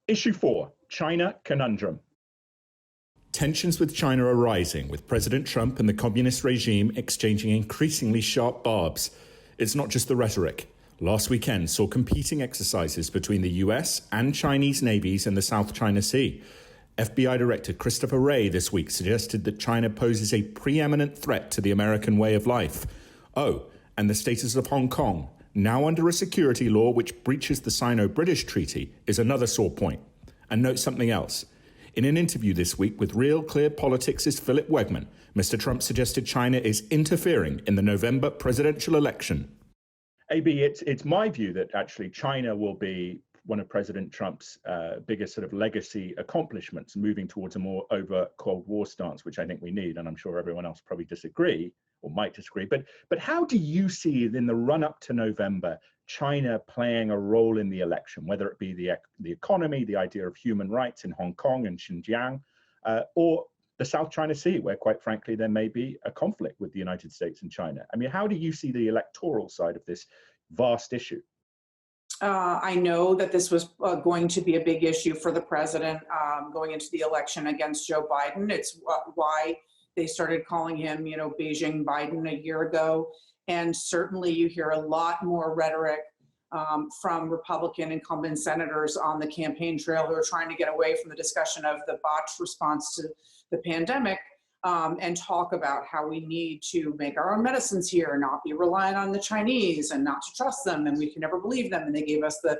Issue 4, China Conundrum. Tensions with China are rising, with President Trump and the communist regime exchanging increasingly sharp barbs. It's not just the rhetoric. Last weekend saw competing exercises between the US and Chinese navies in the South China Sea. FBI Director Christopher Wray this week suggested that China poses a preeminent threat to the American way of life. Oh, and the status of Hong Kong, now under a security law which breaches the Sino-British Treaty, is another sore point. And note something else. In an interview this week with Real Clear Politics' Philip Wegman, Mr. Trump suggested China is interfering in the November presidential election. AB, it's my view that actually China will be one of President Trump's biggest sort of legacy accomplishments, moving towards a more overt Cold War stance, which I think we need, and I'm sure everyone else probably disagree or might disagree. But how do you see in the run-up to November China playing a role in the election, whether it be the economy, the idea of human rights in Hong Kong and Xinjiang, or the South China Sea, where quite frankly there may be a conflict with the United States and China? I mean, how do you see the electoral side of this vast issue? I know that this was going to be a big issue for the president going into the election against Joe Biden. It's why they started calling him, Beijing Biden a year ago. And certainly you hear a lot more rhetoric from Republican incumbent senators on the campaign trail who are trying to get away from the discussion of the botched response to the pandemic and talk about how we need to make our own medicines here, not be reliant on the Chinese and not to trust them, and we can never believe them. And they gave us the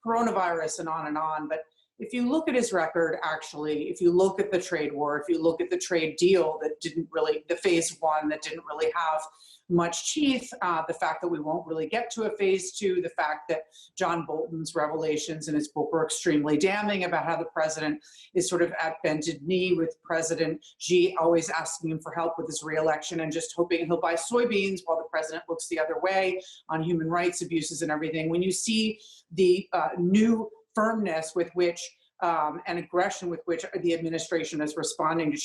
coronavirus and on and on. But if you look at his record, actually, if you look at the trade war, if you look at the trade deal that didn't really, the phase one that didn't really have much teeth, the fact that we won't really get to a phase two, the fact that John Bolton's revelations in his book were extremely damning about how the president is sort of at bended knee with President Xi, always asking him for help with his reelection and just hoping he'll buy soybeans while the president looks the other way on human rights abuses and everything. When you see the new firmness with which and aggression with which the administration is responding to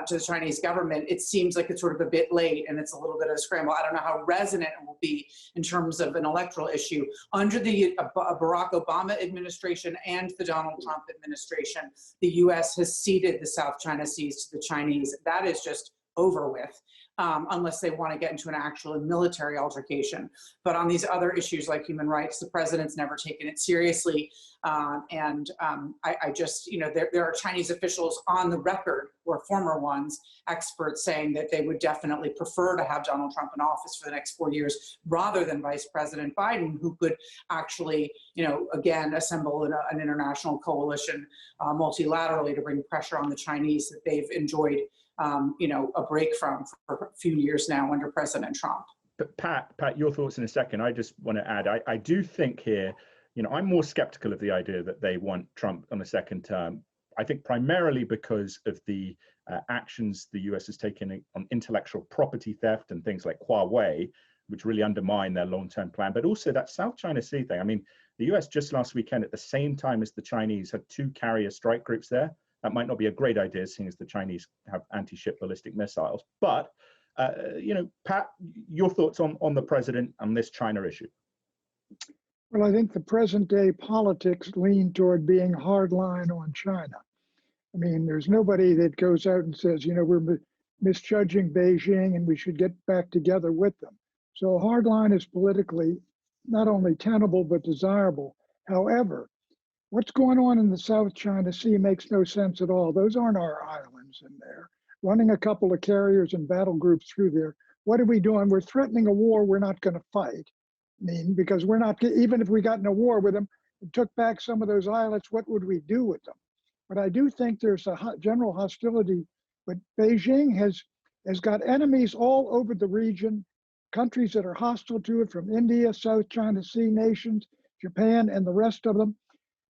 the Chinese government, it seems like it's sort of a bit late and it's a little bit of a scramble. I don't know how resonant it will be in terms of an electoral issue. Under the Barack Obama administration and the Donald Trump administration, the U.S. has ceded the South China Seas to the Chinese. That is just over with. Unless they want to get into an actual military altercation. But on these other issues like human rights, the president's never taken it seriously. I just, there are Chinese officials on the record, or former ones, experts saying that they would definitely prefer to have Donald Trump in office for the next 4 years rather than Vice President Biden, who could actually, again, assemble an international coalition multilaterally to bring pressure on the Chinese that they've enjoyed a break from for a few years now under President Trump. But Pat, your thoughts in a second. I just want to add, I do think here, I'm more skeptical of the idea that they want Trump on a second term. I think primarily because of the actions the US has taken on intellectual property theft and things like Huawei, which really undermine their long-term plan, but also that South China Sea thing. I mean, the US just last weekend, at the same time as the Chinese, had 2 carrier strike groups there. That might not be a great idea, seeing as the Chinese have anti-ship ballistic missiles. But, Pat, your thoughts on the president on this China issue? Well, I think the present day politics lean toward being hardline on China. I mean, there's nobody that goes out and says, we're misjudging Beijing and we should get back together with them. So hardline is politically not only tenable, but desirable. However, what's going on in the South China Sea makes no sense at all. Those aren't our islands in there. Running a couple of carriers and battle groups through there. What are we doing? We're threatening a war we're not going to fight. Because we're not, even if we got in a war with them and took back some of those islets, what would we do with them? But I do think there's a general hostility. But Beijing has got enemies all over the region, countries that are hostile to it, from India, South China Sea nations, Japan, and the rest of them.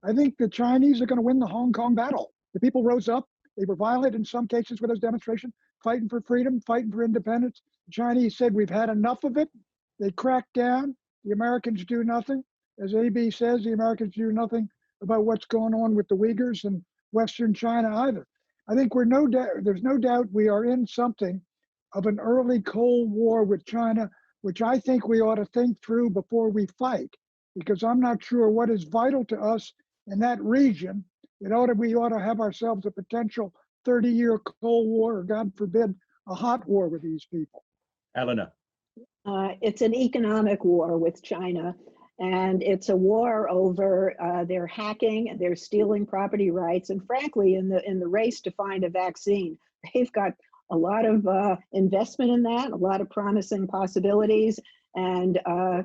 I think the Chinese are going to win the Hong Kong battle. The people rose up. They were violent in some cases with those demonstrations, fighting for freedom, fighting for independence. The Chinese said, we've had enough of it. They cracked down. The Americans do nothing. As AB says, the Americans do nothing about what's going on with the Uyghurs and Western China either. I think there's no doubt we are in something of an early Cold War with China, which I think we ought to think through before we fight, because I'm not sure what is vital to us in that region, we ought to have ourselves a potential 30-year Cold War, or God forbid, a hot war with these people. Eleanor. It's an economic war with China, and it's a war over their hacking, their stealing property rights, and frankly, in the race to find a vaccine, they've got a lot of investment in that, a lot of promising possibilities, and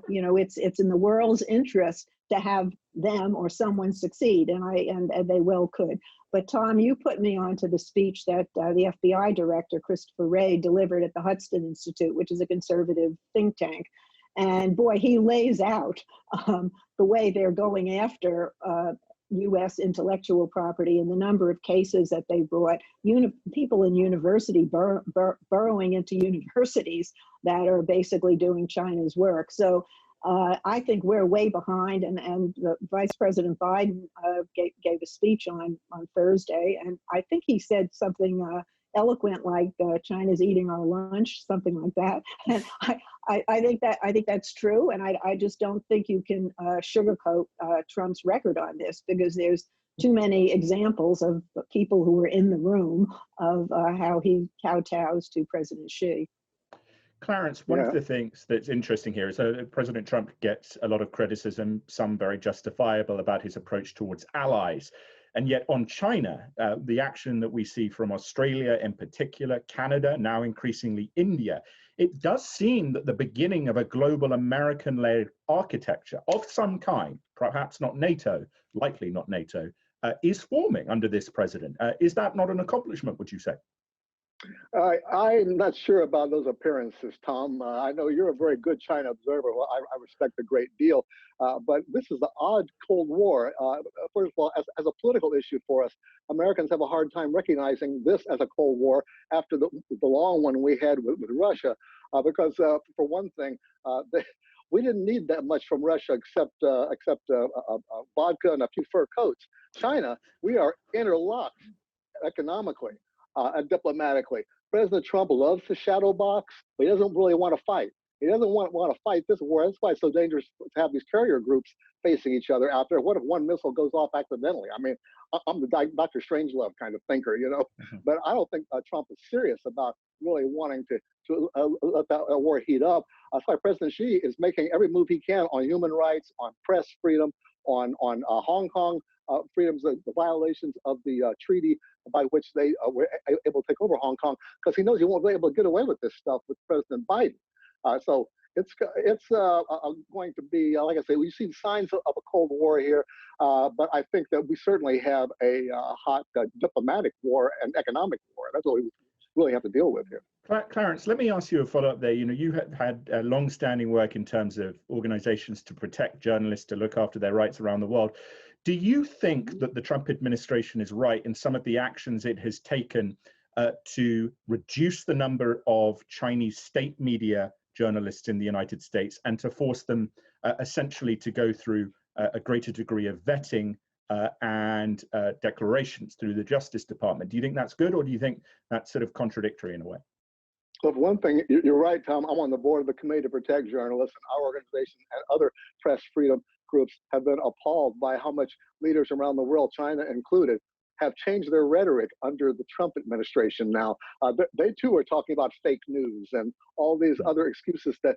it's in the world's interest to have them or someone succeed, and they well could. But Tom, you put me onto the speech that the FBI director, Christopher Wray, delivered at the Hudson Institute, which is a conservative think tank. And boy, he lays out the way they're going after U.S. intellectual property and the number of cases that they brought, people in university burrowing into universities that are basically doing China's work. So I think we're way behind, and Vice President Biden gave a speech on Thursday, and I think he said something eloquent like China's eating our lunch, something like that. And I think that's true, and I just don't think you can sugarcoat Trump's record on this, because there's too many examples of people who were in the room of how he kowtows to President Xi. Clarence, one of the things that's interesting here is that President Trump gets a lot of criticism, some very justifiable, about his approach towards allies. And yet on China, the action that we see from Australia in particular, Canada, now increasingly India, it does seem that the beginning of a global American-led architecture of some kind, perhaps not NATO, likely not NATO, is forming under this president. Is that not an accomplishment, would you say? I'm not sure about those appearances, Tom. I know you're a very good China observer. Well, I respect a great deal. But this is the odd Cold War. First of all, as a political issue for us, Americans have a hard time recognizing this as a Cold War after the long one we had with Russia. Because for one thing, we didn't need that much from Russia except vodka and a few fur coats. China, we are interlocked economically and diplomatically. President Trump loves to shadow box, but he doesn't really want to fight. He doesn't want to fight this war. That's why it's so dangerous to have these carrier groups facing each other out there. What if one missile goes off accidentally? I mean, I'm the Dr. Strangelove kind of thinker, you know, but I don't think Trump is serious about really wanting to let that war heat up. That's why President Xi is making every move he can on human rights, on press freedom, on Hong Kong freedoms, the violations of the treaty by which they were able to take over Hong Kong, because he knows he won't be able to get away with this stuff with President Biden. So it's going to be, like I say, we've seen signs of a Cold War here, but I think that we certainly have a hot diplomatic war and economic war. That's what we really have to deal with here. Clarence, let me ask you a follow-up there. You know, you have had long-standing work in terms of organizations to protect journalists, to look after their rights around the world. Do you think that the Trump administration is right in some of the actions it has taken to reduce the number of Chinese state media journalists in the United States and to force them essentially to go through a greater degree of vetting and declarations through the Justice Department? Do you think that's good, or do you think that's sort of contradictory in a way? Well, for one thing, you're right, Tom. I'm on the board of the Committee to Protect Journalists, and our organization and other press freedom groups have been appalled by how much leaders around the world, China included, have changed their rhetoric under the Trump administration now. They too are talking about fake news and all these other excuses that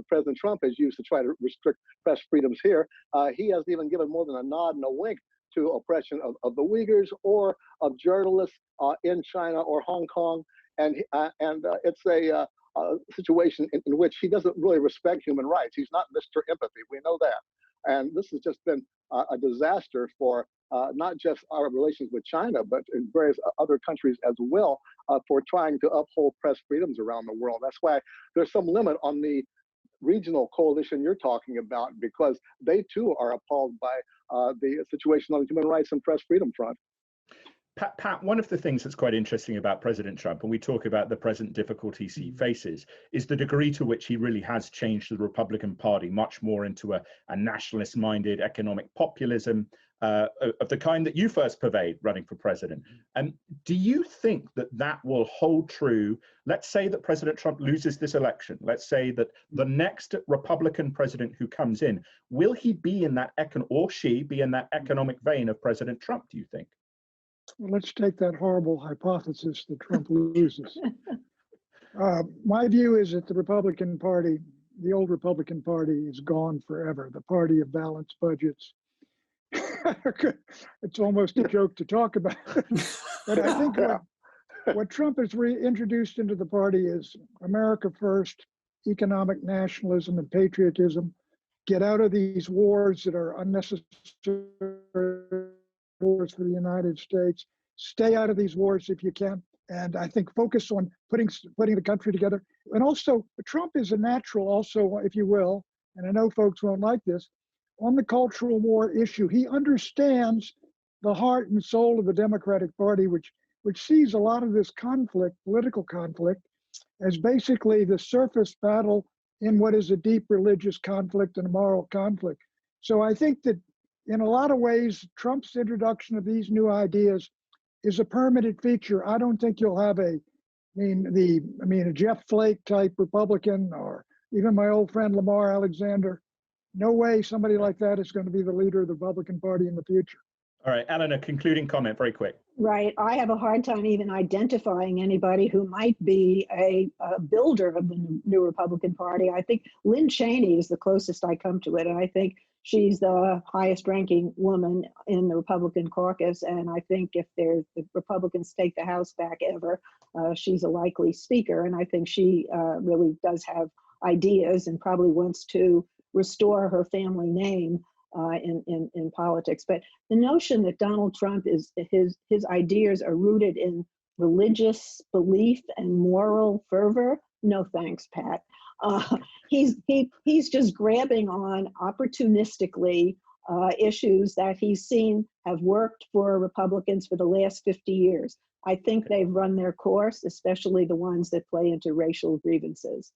President Trump has used to try to restrict press freedoms here. He hasn't even given more than a nod and a wink to oppression of the Uyghurs or of journalists in China or Hong Kong. And it's a situation in which he doesn't really respect human rights. He's not Mr. Empathy. We know that. And this has just been a disaster for not just our relations with China, but in various other countries as well, for trying to uphold press freedoms around the world. That's why there's some limit on the regional coalition you're talking about, because they too are appalled by the situation on the human rights and press freedom front. Pat, one of the things that's quite interesting about President Trump, and we talk about the present difficulties he faces, is the degree to which he really has changed the Republican Party much more into a nationalist-minded economic populism, of the kind that you first purveyed running for president. Do you think that that will hold true? Let's say that President Trump loses this election. Let's say that the next Republican president who comes in, will he be in that or she be in that economic vein of President Trump, do you think? Well, let's take that horrible hypothesis that Trump loses. My view is that the Republican Party, the old Republican Party, is gone forever. The party of balanced budgets. It's almost a joke to talk about. But I think what Trump has reintroduced into the party is America first, economic nationalism and patriotism. Get out of these wars that are unnecessary wars for the United States. Stay out of these wars if you can. And I think focus on putting the country together. And also, Trump is a natural also, if you will, and I know folks won't like this, on the cultural war issue. He understands the heart and soul of the Democratic Party, which sees a lot of this conflict, political conflict, as basically the surface battle in what is a deep religious conflict and a moral conflict. So I think that in a lot of ways, Trump's introduction of these new ideas is a permanent feature. I don't think you'll have a Jeff Flake type Republican, or even my old friend Lamar Alexander. No way somebody like that is going to be the leader of the Republican Party in the future. All right, Eleanor, concluding comment, very quick. Right. I have a hard time even identifying anybody who might be a builder of the new Republican Party. I think Lynn Cheney is the closest I come to it. And I think she's the highest ranking woman in the Republican caucus. And I think if the Republicans take the House back ever, she's a likely speaker. And I think she really does have ideas and probably wants to restore her family name in politics. But the notion that Donald Trump his ideas are rooted in religious belief and moral fervor, no thanks, Pat. He's just grabbing on opportunistically issues that he's seen have worked for Republicans for the last 50 years. I think they've run their course, especially the ones that play into racial grievances.